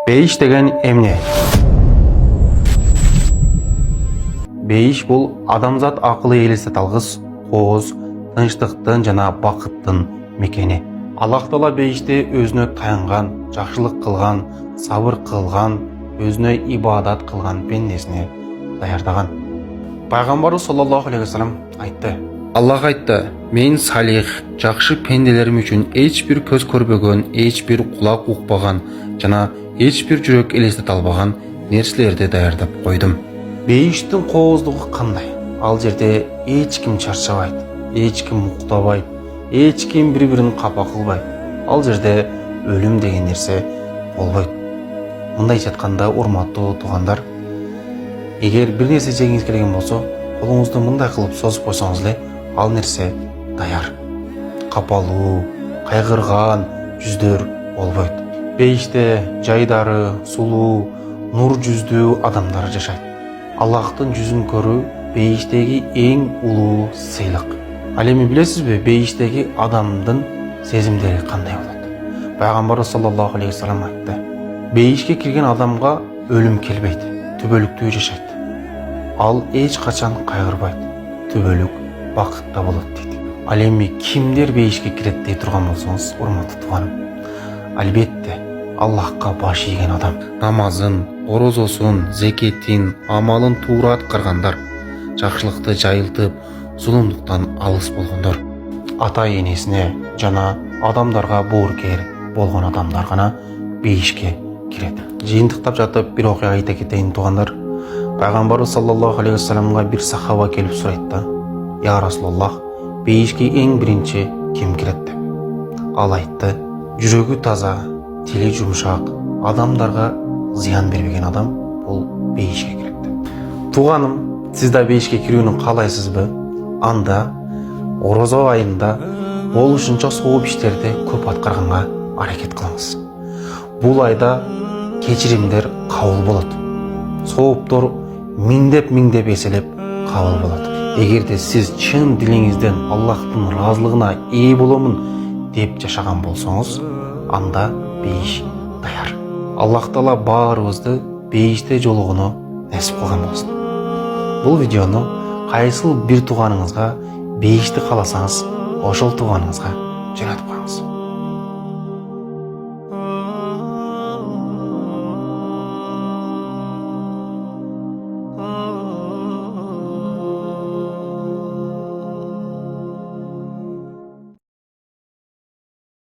Бейиш деген эмне? Бейиш бул адамзат акылы элестете алгыс, кооз, тынчтыктын жана бакыттын мекени. Аллах Таала бейишти өзүнө таянган, жакшылык кылган, сабыр кылган, өзүнө ибадат кылган пендесине даярдаган. Пайгамбарыбыз саллаллаху алейхи вассалам айтты: Аллах айтты: мен салих, жакшы пенделерим үчүн эч бир көз көрбөгөн, эч бир кулак укпаган жана эч бир жүрөк элестете албаган нерселерди даярдап койдум. Бейиштин кооздугу кандай? Ал жерде эч ким чарчабайт, эч ким уктабайт, эч ким бири-бирин капа кылбайт. Ал жерде өлүм деген нерсе болбойт. Мындайча айтканда, урматтуу туугандар, эгер бир нерсе жегиңиз келген болсо, колуңузду мындай кылып созуп койсоңуз эле, ал нерсе даяр. Капалуу, кайгырган жүздөр болбойт. Бейиште жайдары, сулуу, нур жүздүү адамдар жашайт. Аллахтын жүзүн көрүү бейиштеги эң улуу сыйлык. Ал эми билесизби, бейиштеги адамдын сезимдери кандай болот? Пайгамбар саллаллаху алейхи вассалам айтты: бейишке кирген адамга өлүм келбейт, түбөлүктүү жашайт. Ал эч качан кайгырбайт, түбөлүк бакытта болот дейт. Ал эми кимдер бейишке кирет дей турган болсоңуз, урматтуу тууганым, албетте Аллахка баш ийген адам, намазын, орозосун, зекетин, амалын туура аткаргандар, жакшылыкты жайылтып, зулумдуктан алыс болгондор, ата энесине жана адамдарга боорукер болгон адамдар гана бейишке кирет. Жыйынтыктап жатып бир окуяга айта кетейин туугандар. Пайгамбарыбыз саллаллаху алейхи вассаламга бир сахаба келип сурайт да: "Я Расулаллах, бейишке эң биринчи ким кирет?" деп. Ал айтты: "Жүрөгү таза, тили жумшак, адамдарга зыян бербеген адам бул бейишке кирет" деп. Тууганым, сиз да бейишке кирүүнү каалайсызбы? Анда орозо айында болушунча сооп иштерди көп аткарганга аракет кылыңыз. Бул айда кечиримдер кабыл болот. Сооптор миңдеп эселеп кабыл болот. Эгерде сиз чын дилиңизден Аллахтын ыраазылыгына ээ боломун деп жашаган болсоңуз, анда бейиш даяр. Аллах Таала баарыбызды бейиште жолугууну насип кылган болсун. Бул видеону кайсыл бир тууганыңызга бейишти кааласаңыз, ошол тууганыңызга жөнөтүп